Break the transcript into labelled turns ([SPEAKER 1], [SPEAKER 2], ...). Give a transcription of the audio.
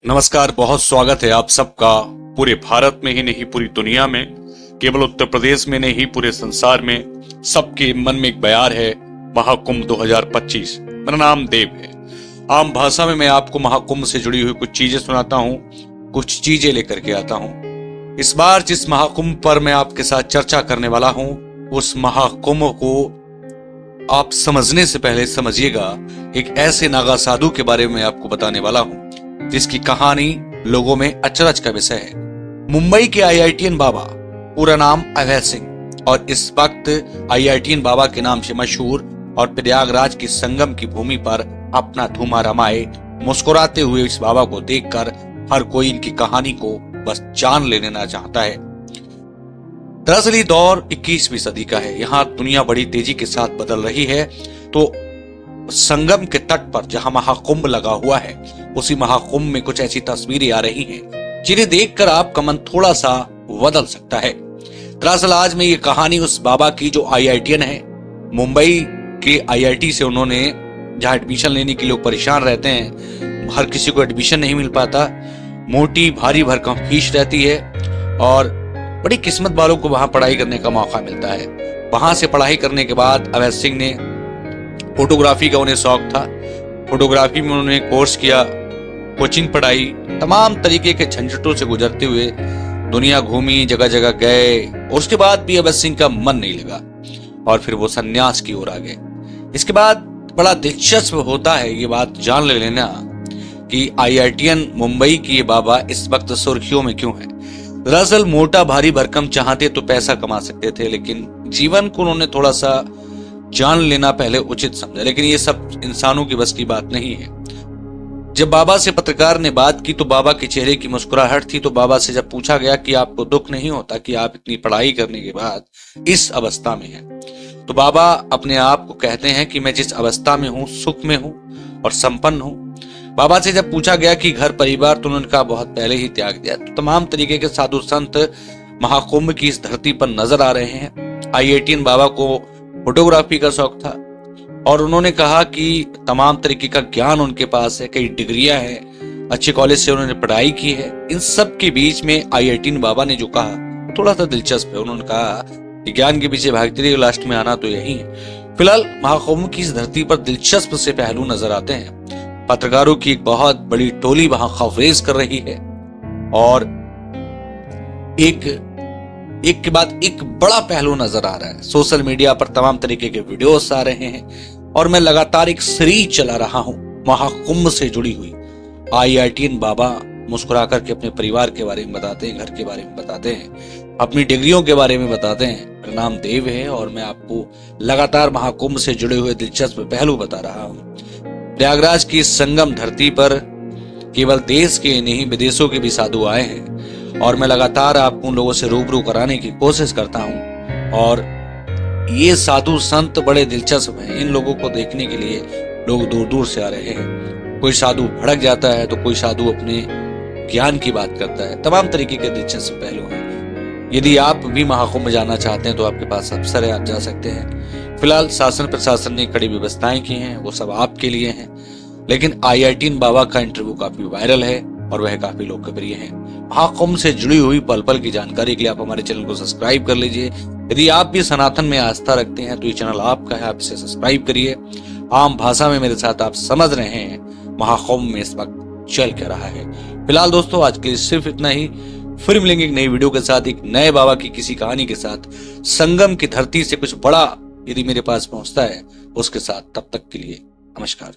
[SPEAKER 1] नमस्कार, बहुत स्वागत है आप सबका। पूरे भारत में ही नहीं, पूरी दुनिया में, केवल उत्तर प्रदेश में नहीं, पूरे संसार में सबके मन में एक बयार है, महाकुंभ 2025। मेरा नाम देव है। आम भाषा में मैं आपको महाकुंभ से जुड़ी हुई कुछ चीजें सुनाता हूँ, कुछ चीजें लेकर के आता हूँ। इस बार जिस महाकुंभ पर मैं आपके साथ चर्चा करने वाला हूँ, उस महाकुंभ को आप समझने से पहले समझिएगा, एक ऐसे नागा साधु के बारे में आपको बताने वाला हूँ जिसकी कहानी लोगों में अचरज का विषय है। मुंबई के आईआईटीएन बाबा, पूरा नाम अभय सिंह, और इस वक्त आईआईटीएन बाबा के नाम से मशहूर और प्रयागराज की संगम की भूमि पर अपना धूमा रमाए मुस्कुराते हुए इस बाबा को देखकर हर कोई इनकी कहानी को बस जान ले लेना चाहता है। दरअसल ये दौर 21वीं सदी का है। यहाँ दुनिया बड़ी तेजी के साथ बदल रही है। तो संगम के तट पर जहां महाकुंभ लगा हुआ है, उसी महाकुंभ में कुछ ऐसी तस्वीरें आ रही हैं जिन्हें देखकर आपका मन थोड़ा सा बदल सकता है। दरअसल आज मैं ये कहानी उस बाबा की जो आईआईटीएन है, मुंबई के आईआईटी से उन्होंने, जहां एडमिशन लेने के लोग परेशान रहते हैं, हर किसी को एडमिशन नहीं मिल पाता, मोटी भारी भरकम फीस रहती है और बड़ी किस्मत वालों को वहां पढ़ाई करने का मौका मिलता है। वहां से पढ़ाई करने के बाद अभय सिंह ने फोटोग्राफी का उन्हें शौक था। फोटोग्राफी में उन्होंने कोर्स किया, कोचिंग पढ़ाई, तमाम तरीके के झंझटों से गुजरते हुए दुनिया घूमी, जगह जगह गए। और उसके बाद भी अभय सिंह का मन नहीं लगा और फिर वो सन्यास की ओर आ गए। इसके बाद बड़ा दिलचस्प होता है ये बात जान ले लेना कि आईआईटीएन मुंबई की ये बाबा इस वक्त सुर्खियों में क्यों है। दरअसल मोटा भारी भरकम चाहते तो पैसा कमा सकते थे, लेकिन जीवन को उन्होंने थोड़ा सा जान लेना पहले उचित समझा। लेकिन ये सब इंसानों की बस की बात नहीं है। जब बाबा से पत्रकार ने बात की तो बाबा के चेहरे की मुस्कुराहट थी। तो बाबा से जब पूछा गया कि आपको दुख नहीं होता कि आप इतनी पढ़ाई करने के बाद इस अवस्था में हैं, तो बाबा अपने आप को कहते हैं कि मैं जिस अवस्था में हूँ, सुख में हूँ और संपन्न हूँ। बाबा से जब पूछा गया कि घर परिवार, तो उन्होंने कहा बहुत पहले ही त्याग दिया। तो तमाम तरीके के साधु संत महाकुंभ की इस धरती पर नजर आ रहे हैं। आईआईटीएन बाबा को फोटोग्राफी का शौक था और उन्होंने कहा कि तमाम तरीके का ज्ञान उनके पास है, कई डिग्रियां हैं, अच्छे कॉलेज से उन्होंने पढ़ाई की है। इन सब के बीच में आईआईटीएन बाबा ने जो कहा थोड़ा सा दिलचस्प है। उन्होंने कहा कि ज्ञान के पीछे भागते रहिए, लास्ट में आना तो यही है। फिलहाल महाकुंभ की इस धरती पर दिलचस्प से पहलू नजर आते हैं। पत्रकारों की एक बहुत बड़ी टोली वहां कवरेज कर रही है और एक के बाद एक बड़ा पहलू नजर आ रहा है। सोशल मीडिया पर तमाम तरीके के वीडियोस आ रहे हैं और मैं लगातार एक सीरीज चला रहा हूं महाकुंभ से जुड़ी हुई। आईआईटीएन बाबा मुस्कुरा करके अपने परिवार के बारे में बताते हैं, घर के बारे में बताते हैं, अपनी डिग्रियों के बारे में बताते हैं। मेरा नाम देव है और मैं आपको लगातार महाकुंभ से जुड़े हुए दिलचस्प पहलू बता रहा हूँ। प्रयागराज की संगम धरती पर केवल देश के नहीं, विदेशों के भी साधु आए हैं और मैं लगातार आपको उन लोगों से रूबरू कराने की कोशिश करता हूं। और ये साधु संत बड़े दिलचस्प हैं। इन लोगों को देखने के लिए लोग दूर दूर से आ रहे हैं। कोई साधु भड़क जाता है तो कोई साधु अपने ज्ञान की बात करता है। तमाम तरीके के दिलचस्प पहलू हैं। यदि आप भी महाकुंभ जाना चाहते हैं तो आपके पास अवसर है, आप जा सकते हैं। फिलहाल शासन प्रशासन ने कड़ी व्यवस्थाएं की हैं, वो सब आपके लिए हैं। लेकिन आईआईटीएन बाबा का इंटरव्यू काफी वायरल है और वह काफी लोकप्रिय है। महाकुंभ से जुड़ी हुई पल पल की जानकारी के लिए आप हमारे चैनल को सब्सक्राइब कर लीजिए। यदि आप भी सनातन में आस्था रखते हैं तो ये चैनल आपका है, आप इसे सब्सक्राइब करिए। आम भाषा में मेरे साथ आप समझ रहे हैं महाकुंभ में इस वक्त चल क्या रहा है। फिलहाल दोस्तों, आज के लिए सिर्फ इतना ही। फिर मिलेंगे एक नई वीडियो के साथ, एक नए बाबा की किसी कहानी के साथ। संगम की धरती से कुछ बड़ा यदि मेरे पास पहुंचता है उसके साथ। तब तक के लिए नमस्कार।